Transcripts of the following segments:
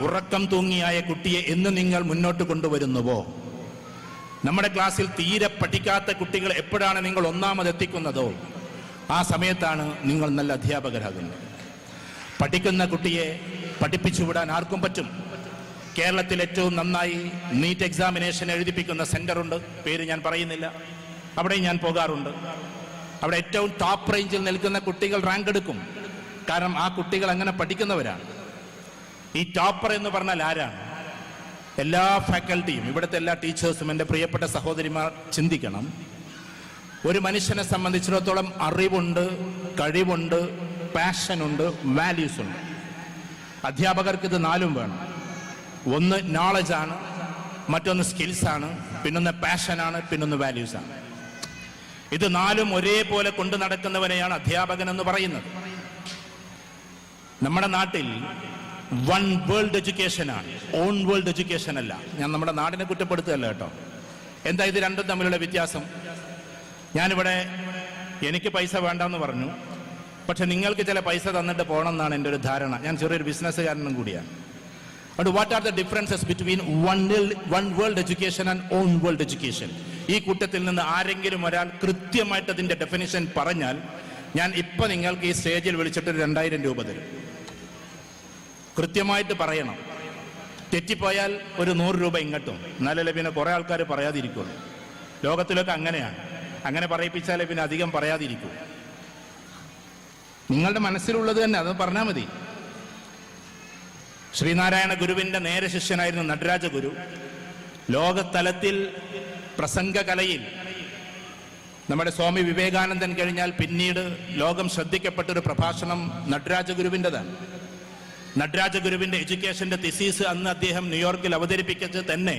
ഉറക്കം തൂങ്ങിയായ കുട്ടിയെ എന്ന് നിങ്ങൾ മുന്നോട്ട് കൊണ്ടുവരുന്നുവോ, നമ്മുടെ ക്ലാസ്സിൽ തീരെ പഠിക്കാത്ത കുട്ടികൾ എപ്പോഴാണ് നിങ്ങൾ ഒന്നാമതെത്തിക്കുന്നതോ ആ സമയത്താണ് നിങ്ങൾ നല്ല അധ്യാപകരാകുന്നത്. പഠിക്കുന്ന കുട്ടിയെ പഠിപ്പിച്ചു വിടാൻ ആർക്കും പറ്റും. കേരളത്തിൽ ഏറ്റവും നന്നായി നീറ്റ് എക്സാമിനേഷൻ എഴുതിപ്പിക്കുന്ന സെന്ററുണ്ട്, പേര് ഞാൻ പറയുന്നില്ല, അവിടെ ഞാൻ പോകാറുണ്ട്. അവിടെ ഏറ്റവും ടോപ്പ് റേഞ്ചിൽ നിൽക്കുന്ന കുട്ടികൾ റാങ്ക് എടുക്കും. കാരണം ആ കുട്ടികൾ അങ്ങനെ പഠിക്കുന്നവരാണ്. ഈ ടോപ്പർ എന്ന് പറഞ്ഞാൽ ആരാണ്? എല്ലാ ഫാക്കൽറ്റിയും, ഇവിടുത്തെ എല്ലാ ടീച്ചേഴ്സും, എൻ്റെ പ്രിയപ്പെട്ട സഹോദരിമാർ ചിന്തിക്കണം. ഒരു മനുഷ്യനെ സംബന്ധിച്ചിടത്തോളം അറിവുണ്ട്, കഴിവുണ്ട്, പാഷനുണ്ട്, വാല്യൂസ് ഉണ്ട്. അധ്യാപകർക്ക് ഇത് നാലും വേണം. ഒന്ന് നോളജാണ്, മറ്റൊന്ന് സ്കിൽസാണ്, പിന്നൊന്ന് പാഷനാണ്, പിന്നൊന്ന് വാല്യൂസാണ്. ഇത് നാലും ഒരേപോലെ കൊണ്ടു നടക്കുന്നവരെയാണ് അധ്യാപകൻ എന്ന് പറയുന്നത്. നമ്മുടെ നാട്ടിൽ വൺ വേൾഡ് എഡ്യൂക്കേഷനാണ്, ഓൺ വേൾഡ് എഡ്യൂക്കേഷൻ അല്ല. ഞാൻ നമ്മുടെ നാടിനെ കുറ്റപ്പെടുത്തുകയല്ല കേട്ടോ. എന്താ ഇത് രണ്ടും തമ്മിലുള്ള വ്യത്യാസം? ഞാനിവിടെ എനിക്ക് പൈസ വേണ്ടെന്ന് പറഞ്ഞു, പക്ഷെ നിങ്ങൾക്ക് ചില പൈസ തന്നിട്ട് പോകണം എന്നാണ് എൻ്റെ ഒരു ധാരണ. ഞാൻ ചെറിയൊരു ബിസിനസ്സുകാരനും കൂടിയാണ്. അതുകൊണ്ട് what are the differences between one world education and on world education? ഈ കൂട്ടത്തിൽ നിന്ന് ആരെങ്കിലും ഒരാൾ കൃത്യമായിട്ട് അതിൻ്റെ ഡെഫിനിഷൻ പറഞ്ഞാൽ ഞാൻ ഇപ്പം നിങ്ങൾക്ക് ഈ സ്റ്റേജിൽ വിളിച്ചിട്ട് 2000 രൂപ തരും. കൃത്യമായിട്ട് പറയണം. തെറ്റിപ്പോയാൽ ഒരു 100 രൂപ ഇങ്ങോട്ടും. എന്നാലല്ലേ പിന്നെ കുറേ ആൾക്കാർ പറയാതിരിക്കുള്ളൂ. ലോകത്തിലൊക്കെ അങ്ങനെയാണ്. അങ്ങനെ പറയിപ്പിച്ചാലേ പിന്നെ അധികം പറയാതിരിക്കൂ. നിങ്ങളുടെ മനസ്സിലുള്ളത് തന്നെ അത് പറഞ്ഞാൽ മതി. ശ്രീനാരായണ ഗുരുവിൻ്റെ നേരെ ശിഷ്യനായിരുന്നു നടരാജ ഗുരു. ലോകതലത്തിൽ പ്രസംഗകലയിൽ നമ്മുടെ സ്വാമി വിവേകാനന്ദൻ കഴിഞ്ഞാൽ പിന്നീട് ലോകം ശ്രദ്ധിക്കപ്പെട്ടൊരു പ്രഭാഷണം നടരാജ ഗുരുവിൻ്റെതാണ്. നടരാജ ഗുരുവിൻ്റെ എഡ്യൂക്കേഷൻ്റെ തിസീസ് അന്ന് അദ്ദേഹം ന്യൂയോർക്കിൽ അവതരിപ്പിച്ചത് തന്നെ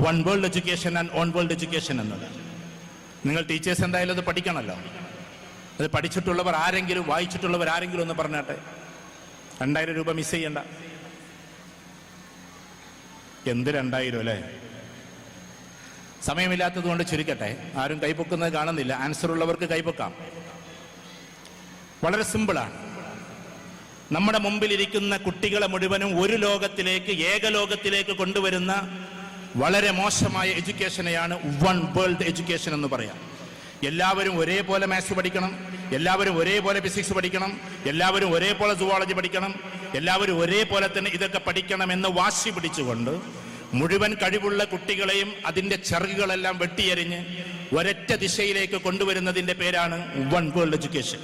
one world education and on world education എന്നത്. നിങ്ങൾ ടീച്ചേഴ്സ് എന്തായാലും അത് പഠിക്കണമല്ലോ. അത് പഠിച്ചിട്ടുള്ളവർ ആരെങ്കിലും, വായിച്ചിട്ടുള്ളവർ ആരെങ്കിലും ഒന്ന് പറഞ്ഞാട്ടെ. 2000 രൂപ മിസ് ചെയ്യണ്ട. എന്ത് 2000 അല്ലേ? സമയമില്ലാത്തത് കൊണ്ട് ചുരുക്കട്ടെ. ആരും കൈപ്പൊക്കുന്നത് കാണുന്നില്ല. ആൻസർ ഉള്ളവർക്ക് കൈപ്പൊക്കാം. വളരെ സിമ്പിളാണ്. നമ്മുടെ മുമ്പിലിരിക്കുന്ന കുട്ടികളെ മുഴുവനും ഒരു ലോകത്തിലേക്ക്, ഏകലോകത്തിലേക്ക് കൊണ്ടുവരുന്ന വളരെ മോശമായ എഡ്യൂക്കേഷനെയാണ് വൺ വേൾഡ് എഡ്യൂക്കേഷൻ എന്ന് പറയാം. എല്ലാവരും ഒരേപോലെ മാത്സ് പഠിക്കണം, എല്ലാവരും ഒരേപോലെ ഫിസിക്സ് പഠിക്കണം, എല്ലാവരും ഒരേപോലെ സുവോളജി പഠിക്കണം, എല്ലാവരും ഒരേപോലെ തന്നെ ഇതൊക്കെ പഠിക്കണമെന്ന് വാശി പിടിച്ചുകൊണ്ട് മുഴുവൻ കഴിവുള്ള കുട്ടികളെയും അതിൻ്റെ ചിറകുകളെല്ലാം വെട്ടിയെറിഞ്ഞ് ഒരൊറ്റ ദിശയിലേക്ക് കൊണ്ടുവരുന്നതിൻ്റെ പേരാണ് വൺ വേൾഡ് എഡ്യൂക്കേഷൻ.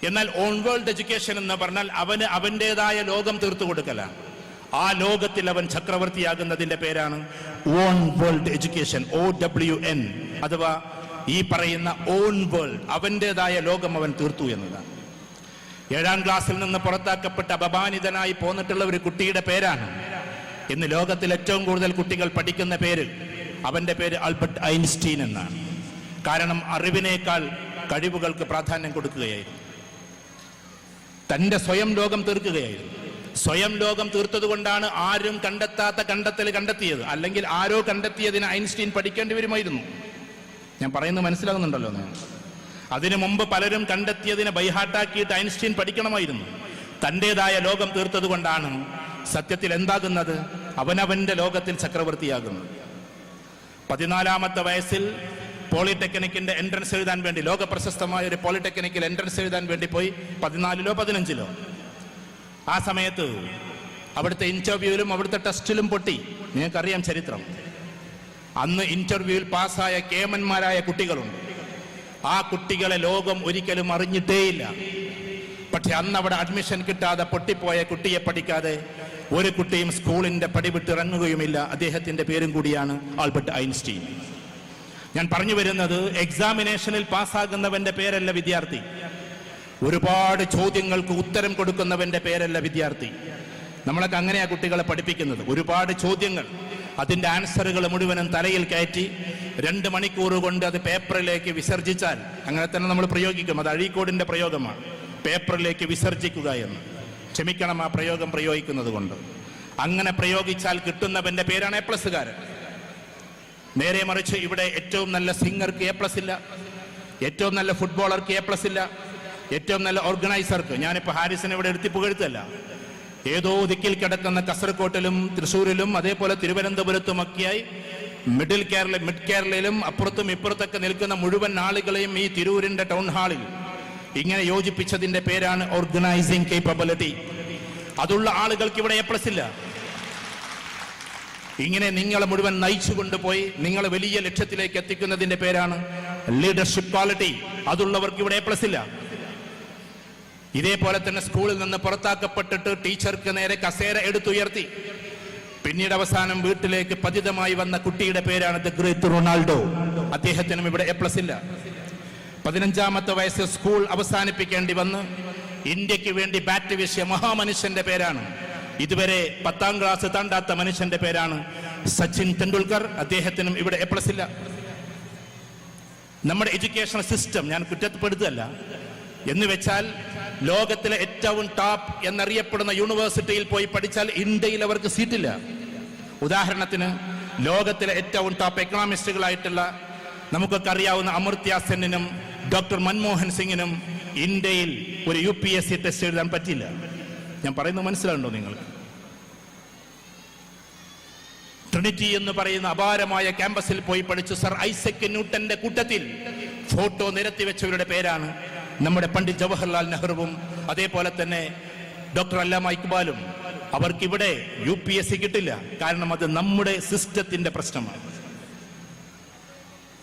എന്നാൽ ഓൺ വേൾഡ് എഡ്യൂക്കേഷൻ എന്ന് പറഞ്ഞാൽ അവന് അവൻ്റെതായ ലോകം തീർത്തു കൊടുക്കലാണ്. ആ ലോകത്തിൽ അവൻ ചക്രവർത്തിയാകുന്നതിൻ്റെ പേരാണ് ഓൺ വേൾഡ് എഡ്യൂക്കേഷൻ, OWN, അഥവാ ഈ പറയുന്ന ഓൺ വേൾഡ്. അവൻ്റെതായ ലോകം അവൻ തീർത്തു എന്നതാണ്. 7ാം ക്ലാസ്സിൽ നിന്ന് പുറത്താക്കപ്പെട്ട അപമാനിതനായി പോന്നിട്ടുള്ള ഒരു കുട്ടിയുടെ പേരാണ് ഇന്ന് ലോകത്തിൽ ഏറ്റവും കൂടുതൽ കുട്ടികൾ പഠിക്കുന്ന പേര്. അവൻ്റെ പേര് ആൽബർട്ട് ഐൻസ്റ്റീൻ എന്നാണ്. കാരണം അറിവിനേക്കാൾ കഴിവുകൾക്ക് പ്രാധാന്യം കൊടുക്കുകയായിരുന്നു. തൻ്റെ സ്വയം ലോകം തീർക്കുകയായിരുന്നു. സ്വയം ലോകം തീർത്തത് കൊണ്ടാണ് ആരും കണ്ടെത്താത്ത കണ്ടെത്തൽ കണ്ടെത്തിയത്. അല്ലെങ്കിൽ ആരോ കണ്ടെത്തിയതിന് ഐൻസ്റ്റീൻ പഠിക്കേണ്ടി വരുമായിരുന്നു. ഞാൻ പറയുന്നത് മനസ്സിലാകുന്നുണ്ടല്ലോ? അതിനു മുമ്പ് പലരും കണ്ടെത്തിയതിനെ ബൈഹാർട്ടാക്കിയിട്ട് ഐൻസ്റ്റീൻ പഠിക്കണമായിരുന്നു. തൻ്റെതായ ലോകം തീർത്തത് കൊണ്ടാണ് സത്യത്തിൽ എന്താകുന്നത്? അവനവൻ്റെ ലോകത്തിൽ ചക്രവർത്തിയാകുന്നത്. 14ാമത്തെ വയസ്സിൽ പോളിടെക്നിക്കിന്റെ എൻട്രൻസ് എഴുതാൻ വേണ്ടി, ലോക പ്രശസ്തമായ ഒരു പോളിടെക്നിക്കിൽ എൻട്രൻസ് എഴുതാൻ വേണ്ടി പോയി. 14ലോ 15ലോ. ആ സമയത്ത് അവിടുത്തെ ഇന്റർവ്യൂവിലും അവിടുത്തെ ടെസ്റ്റിലും പൊട്ടി. നിങ്ങൾക്കറിയാം ചരിത്രം. അന്ന് ഇന്റർവ്യൂവിൽ പാസ്സായ കേമന്മാരായ കുട്ടികളുണ്ട്. ആ കുട്ടികളെ ലോകം ഒരിക്കലും അറിഞ്ഞിട്ടേയില്ല. പക്ഷെ അന്ന് അവിടെ അഡ്മിഷൻ കിട്ടാതെ പൊട്ടിപ്പോയ കുട്ടിയെ പഠിക്കാതെ ഒരു കുട്ടിയും സ്കൂളിന്റെ പടിവിട്ടിറങ്ങുകയുമില്ല. അദ്ദേഹത്തിന്റെ പേരും കൂടിയാണ് ആൽബർട്ട് ഐൻസ്റ്റീൻ. ഞാൻ പറഞ്ഞു വരുന്നത്, എക്സാമിനേഷനിൽ പാസ്സാകുന്നവന്റെ പേരല്ല വിദ്യാർത്ഥി. ഒരുപാട് ചോദ്യങ്ങൾക്ക് ഉത്തരം കൊടുക്കുന്നവന്റെ പേരല്ല വിദ്യാർത്ഥി. നമ്മളൊക്കെ അങ്ങനെയാ കുട്ടികളെ പഠിപ്പിക്കുന്നത്. ഒരുപാട് ചോദ്യങ്ങൾ, അതിന്റെ ആൻസറുകൾ മുഴുവനും തലയിൽ കയറ്റി 2 മണിക്കൂർ കൊണ്ട് അത് പേപ്പറിലേക്ക് വിസർജിച്ചാൽ, അങ്ങനെ തന്നെ നമ്മൾ പ്രയോഗിക്കും. അത് അഴീക്കോടിന്റെ പ്രയോഗമാണ്, പേപ്പറിലേക്ക് വിസർജിക്കുക എന്ന്. ക്ഷമിക്കണം ആ പ്രയോഗം പ്രയോഗിക്കുന്നത് കൊണ്ട്. അങ്ങനെ പ്രയോഗിച്ചാൽ കിട്ടുന്നവന്റെ പേരാണ് A+കാരൻ. നേരെ മറിച്ച് ഇവിടെ ഏറ്റവും നല്ല സിംഗർക്ക് A+ ഇല്ല, ഏറ്റവും നല്ല ഫുട്ബോളർക്ക് A+ ഇല്ല, ഏറ്റവും നല്ല ഓർഗനൈസർക്ക്, ഞാനിപ്പോൾ ഹാരിസിനെ ഇവിടെ എടുത്തി പുകഴ്ത്തല്ല, ഏതോ ദിക്കിൽ കിടക്കുന്ന കാസർകോട്ടിലും തൃശ്ശൂരിലും അതേപോലെ തിരുവനന്തപുരത്തുമൊക്കെയായി മിഡ് കേരളയിലും അപ്പുറത്തും ഇപ്പുറത്തൊക്കെ നിൽക്കുന്ന മുഴുവൻ ആളുകളെയും ഈ തിരൂരിന്റെ ടൗൺ ഹാളിൽ ഇങ്ങനെ യോജിപ്പിച്ചതിന്റെ പേരാണ് ഓർഗനൈസിംഗ് കേപ്പബിലിറ്റി. അതുള്ള ആളുകൾക്ക് ഇവിടെ എ പ്ലസ് ഇല്ല. ഇങ്ങനെ നിങ്ങളെ മുഴുവൻ നയിച്ചു കൊണ്ടുപോയി നിങ്ങളെ വലിയ ലക്ഷ്യത്തിലേക്ക് എത്തിക്കുന്നതിന്റെ പേരാണ് ലീഡർഷിപ്പ് ക്വാളിറ്റി. അതുള്ളവർക്ക് ഇവിടെ എ പ്ലസ് ഇല്ല. ഇതേപോലെ തന്നെ സ്കൂളിൽ നിന്ന് പുറത്താക്കപ്പെട്ടിട്ട് ടീച്ചർക്ക് നേരെ കസേര എടുത്തുയർത്തി പിന്നീട് അവസാനം വീട്ടിലേക്ക് പതിതമായി വന്ന കുട്ടിയുടെ പേരാണ് ദ ഗ്രേറ്റ് റൊണാൾഡോ. അദ്ദേഹത്തിനും ഇവിടെ എ പ്ലസ് ഇല്ല. 15-ാമത്തെ വയസ്സിൽ സ്കൂൾ അവസാനിപ്പിക്കേണ്ടി വന്ന് ഇന്ത്യക്ക് വേണ്ടി ബാറ്റ് വീശിയ മഹാമനുഷ്യന്റെ പേരാണ്, ഇതുവരെ 10ാം ക്ലാസ് താണ്ടാത്ത മനുഷ്യന്റെ പേരാണ് സച്ചിൻ തെണ്ടുൽക്കർ. അദ്ദേഹത്തിനും ഇവിടെ എ പ്ലസ് ഇല്ല. നമ്മുടെ എഡ്യൂക്കേഷണൽ സിസ്റ്റം ഞാൻ കുറ്റപ്പെടുത്തല്ല എന്ന് വെച്ചാൽ ലോകത്തിലെ ഏറ്റവും ടോപ്പ് എന്നറിയപ്പെടുന്ന യൂണിവേഴ്സിറ്റിയിൽ പോയി പഠിച്ചാൽ ഇന്ത്യയിൽ അവർക്ക് സീറ്റില്ല. ഉദാഹരണത്തിന് ലോകത്തിലെ ഏറ്റവും ടോപ്പ് എക്കണോമിസ്റ്റുകളായിട്ടുള്ള നമുക്കൊക്കെ അറിയാവുന്ന അമർത്യ സെന്നിനും ഡോക്ടർ മൻമോഹൻ സിംഗിനും ഇന്ത്യയിൽ ഒരു UPSC ടെസ്റ്റ് എഴുതാൻ പറ്റില്ല. ഞാൻ പറയുന്നത് മനസ്സിലാവുണ്ടോ നിങ്ങൾക്ക്? ട്രിനിറ്റി എന്ന് പറയുന്ന അപാരമായ ക്യാമ്പസിൽ പോയി പഠിച്ചു സർ ഐസക് ന്യൂട്ടന്റെ കൂട്ടത്തിൽ ഫോട്ടോ നിരത്തി വെച്ചവരുടെ പേരാണ് നമ്മുടെ പണ്ഡിറ്റ് ജവഹർലാൽ നെഹ്റുവും അതേപോലെ തന്നെ ഡോക്ടർ അല്ലാമ ഇക്ബാലും. അവർക്കിവിടെ UPSC കിട്ടില്ല. കാരണം അത് നമ്മുടെ സിസ്റ്റത്തിന്റെ പ്രശ്നമാണ്.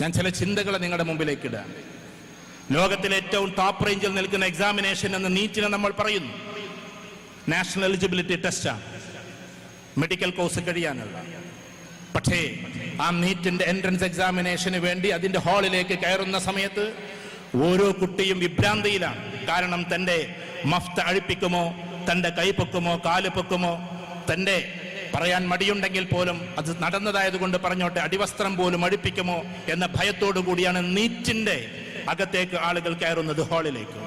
ഞാൻ ചില ചിന്തകളെ നിങ്ങളുടെ മുമ്പിലേക്ക് ഇടാം. ലോകത്തിലെ ഏറ്റവും ടോപ്പ് റേഞ്ചിൽ നിൽക്കുന്ന എക്സാമിനേഷൻ എന്ന് നീറ്റിനെ നമ്മൾ പറയുന്നു. നാഷണൽ എലിജിബിലിറ്റി ടെസ്റ്റാണ്, മെഡിക്കൽ കോഴ്സ് കഴിയാനുള്ള. പക്ഷേ ആ നീറ്റിന്റെ എൻട്രൻസ് എക്സാമിനേഷന് വേണ്ടി അതിന്റെ ഹാളിലേക്ക് കയറുന്ന സമയത്ത് ഓരോ കുട്ടിയും വിഭ്രാന്തിയിലാണ്. കാരണം തന്റെ മഫ്ത അഴിപ്പിക്കുമോ, തന്റെ കൈ പൊക്കുമോ, കാല് പൊക്കുമോ, തന്റെ പറയാൻ മടിയുണ്ടെങ്കിൽ പോലും അത് നടന്നതായതുകൊണ്ട് പറഞ്ഞോട്ടെ അടിവസ്ത്രം പോലും അഴിപ്പിക്കുമോ എന്ന ഭയത്തോടു കൂടിയാണ് നീറ്റിന്റെ അകത്തേക്ക് ആളുകൾ കയറുന്നത്, ഹാളിലേക്ക്.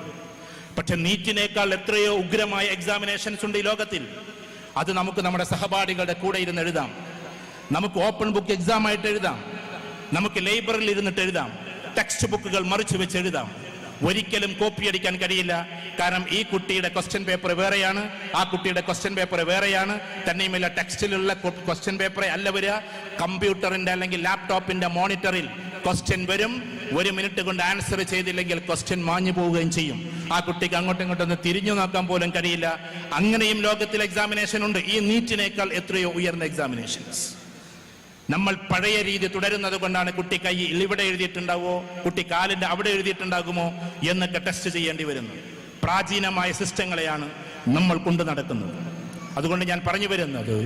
പക്ഷെ നീറ്റിനേക്കാൾ എത്രയോ ഉഗ്രമായ എക്സാമിനേഷൻസ് ഉണ്ട് ഈ ലോകത്തിൽ. അത് നമുക്ക് നമ്മുടെ സഹപാഠികളുടെ കൂടെ ഇരുന്ന് എഴുതാം. നമുക്ക് ഓപ്പൺ ബുക്ക് എക്സാം ആയിട്ട് എഴുതാം. നമുക്ക് ലൈബ്രറിയിൽ ഇരുന്നിട്ട് എഴുതാം. ടെക്സ്റ്റ് ബുക്കുകൾ മറിച്ചു വെച്ച് എഴുതാം. ഒരിക്കലും കോപ്പി അടിക്കാൻ കഴിയില്ല. കാരണം ഈ കുട്ടിയുടെ ക്വസ്റ്റ്യൻ പേപ്പർ വേറെയാണ്, ആ കുട്ടിയുടെ ക്വസ്റ്റ്യൻ പേപ്പർ വേറെയാണ്. തന്നെയുമല്ല ടെക്സ്റ്റിലുള്ള ക്വസ്റ്റ്യൻ പേപ്പറെ അല്ല വരിക, കമ്പ്യൂട്ടറിന്റെ അല്ലെങ്കിൽ ലാപ്ടോപ്പിന്റെ മോണിറ്ററിൽ ക്വസ്റ്റ്യൻ വരും. 1 മിനിറ്റ് കൊണ്ട് ആൻസർ ചെയ്തില്ലെങ്കിൽ ക്വസ്റ്റ്യൻ മാഞ്ഞു പോവുകയും ചെയ്യും. ആ കുട്ടിക്ക് അങ്ങോട്ടും ഇങ്ങോട്ടൊന്ന് തിരിഞ്ഞു നോക്കാൻ പോലും കഴിയില്ല. അങ്ങനെയും ലോകത്തിൽ എക്സാമിനേഷൻ ഉണ്ട്. ഈ നീറ്റിനേക്കാൾ എത്രയോ ഉയർന്ന എക്സാമിനേഷൻസ്. നമ്മൾ പഴയ രീതി തുടരുന്നത് കൊണ്ടാണ് കുട്ടി കൈയിൽ ഇവിടെ എഴുതിയിട്ടുണ്ടാവോ, കുട്ടി കാലിന്റെ അവിടെ എഴുതിയിട്ടുണ്ടാകുമോ എന്നൊക്കെ ടെസ്റ്റ് ചെയ്യേണ്ടി വരുന്നു. പ്രാചീനമായ സിസ്റ്റങ്ങളെയാണ് നമ്മൾ കൊണ്ടു നടക്കുന്നത്. അതുകൊണ്ട് ഞാൻ പറഞ്ഞു വരുന്നത്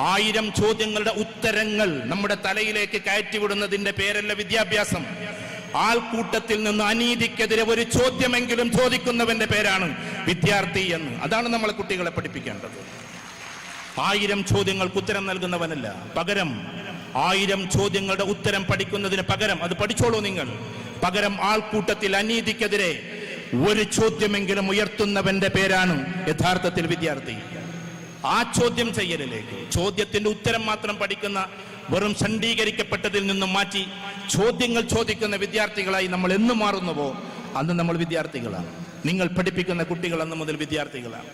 1000 ചോദ്യങ്ങളുടെ ഉത്തരങ്ങൾ നമ്മുടെ തലയിലേക്ക് കയറ്റിവിടുന്നതിന്റെ പേരല്ല വിദ്യാഭ്യാസം. ആൾക്കൂട്ടത്തിൽ നിന്ന് അനീതിക്കെതിരെ ഒരു ചോദ്യമെങ്കിലും ചോദിക്കുന്നവന്റെ പേരാണ് വിദ്യാർത്ഥി എന്ന്. അതാണ് നമ്മളെ കുട്ടികളെ പഠിപ്പിക്കേണ്ടത്. 1000 ചോദ്യങ്ങൾക്ക് ഉത്തരം നൽകുന്നവനല്ല, പകരം 1000 ചോദ്യങ്ങളുടെ ഉത്തരം പഠിക്കുന്നതിന് പകരം അത് പഠിച്ചോളൂ നിങ്ങൾ. പകരം ആൾക്കൂട്ടത്തിൽ അനീതിക്കെതിരെ ഒരു ചോദ്യമെങ്കിലും ഉയർത്തുന്നവന്റെ പേരാണ് യഥാർത്ഥത്തിൽ വിദ്യാർത്ഥി. ആ ചോദ്യം ചെയ്യലിലേക്ക്, ചോദ്യത്തിന്റെ ഉത്തരം മാത്രം പഠിക്കുന്ന വെറും ഖണ്ഡീകരിക്കപ്പെട്ടതിൽ നിന്നും മാറ്റി ചോദ്യങ്ങൾ ചോദിക്കുന്ന വിദ്യാർത്ഥികളായി നമ്മൾ എന്ന് മാറുന്നുവോ അന്ന് നമ്മൾ വിദ്യാർത്ഥികളാണ്. നിങ്ങൾ പഠിപ്പിക്കുന്ന കുട്ടികൾ അന്ന് മുതൽ വിദ്യാർത്ഥികളാണ്.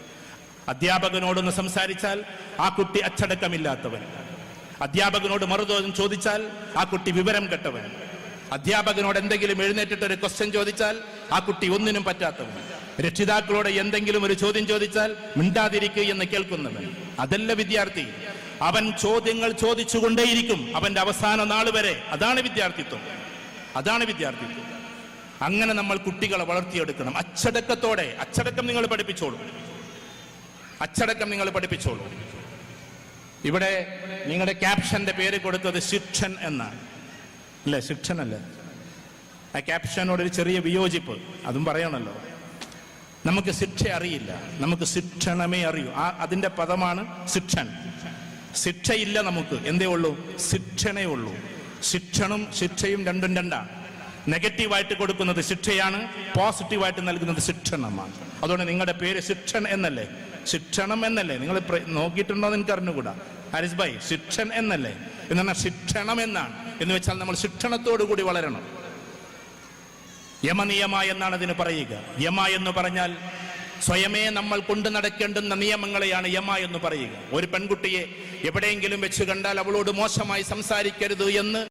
അധ്യാപകനോടൊന്ന് സംസാരിച്ചാൽ ആ കുട്ടി അച്ചടക്കമില്ലാത്തവൻ. അധ്യാപകനോട് മറുചോദ്യം ചോദിച്ചാൽ ആ കുട്ടി വിവരം കെട്ടവൻ. അധ്യാപകനോട് എന്തെങ്കിലും എഴുന്നേറ്റിട്ട് ഒരു ക്വസ്റ്റ്യൻ ചോദിച്ചാൽ ആ കുട്ടി ഒന്നിനും പറ്റാത്തവൻ. രക്ഷിതാക്കളോട് എന്തെങ്കിലും ഒരു ചോദ്യം ചോദിച്ചാൽ മിണ്ടാതിരിക്കുക എന്ന് കേൾക്കുന്നവൻ. അതല്ല വിദ്യാർത്ഥി. അവൻ ചോദ്യങ്ങൾ ചോദിച്ചുകൊണ്ടേയിരിക്കും അവന്റെ അവസാന നാൾ വരെ. അതാണ് വിദ്യാർത്ഥിത്വം. അതാണ് വിദ്യാർത്ഥിത്വം. അങ്ങനെ നമ്മൾ കുട്ടികളെ വളർത്തിയെടുക്കണം അച്ചടക്കത്തോടെ. അച്ചടക്കം നിങ്ങൾ പഠിപ്പിച്ചോളൂ. അച്ചടക്കം നിങ്ങൾ പഠിപ്പിച്ചോളൂ. ഇവിടെ നിങ്ങളുടെ ക്യാപ്ഷന്റെ പേര് കൊടുത്തത് ശിക്ഷൻ എന്നാണ് അല്ലേ? ശിക്ഷൻ അല്ലേ? ആ ക്യാപ്ഷനോടൊരു ചെറിയ വിയോജിപ്പ് അതും പറയണല്ലോ. നമുക്ക് ശിക്ഷ അറിയില്ല, നമുക്ക് ശിക്ഷണമേ അറിയൂ. അതിന്റെ പദമാണ് ശിക്ഷൻ. ശിക്ഷയില്ല നമുക്ക്. എന്തേ ഉള്ളൂ? ശിക്ഷണേ ഉള്ളൂ. ശിക്ഷണും ശിക്ഷയും രണ്ടും രണ്ടാണ്. നെഗറ്റീവായിട്ട് കൊടുക്കുന്നത് ശിക്ഷയാണ്, പോസിറ്റീവായിട്ട് നൽകുന്നത് ശിക്ഷണമാണ്. അതുകൊണ്ട് നിങ്ങളുടെ പേര് ശിക്ഷൻ എന്നല്ലേ, ശിക്ഷണം എന്നല്ലേ? നിങ്ങൾ നോക്കിയിട്ടുണ്ടോ എന്ന് എനിക്ക് അറിഞ്ഞുകൂടാ. ഹാരിസ് ഭായ്, ശിക്ഷൻ എന്നല്ലേ? എന്ന് പറഞ്ഞാൽ ശിക്ഷണം എന്നാണ്. എന്ന് വെച്ചാൽ നമ്മൾ ശിക്ഷണത്തോടു കൂടി വളരണം. യമനിയമ എന്നാണ് അതിന് പറയുക. യമ എന്ന് പറഞ്ഞാൽ സ്വയമേ നമ്മൾ കൊണ്ടു നടക്കേണ്ടുന്ന നിയമങ്ങളെയാണ് യമ എന്ന് പറയുക. ഒരു പെൺകുട്ടിയെ എവിടെയെങ്കിലും വെച്ച് കണ്ടാൽ അവളോട് മോശമായി സംസാരിക്കരുത് എന്ന്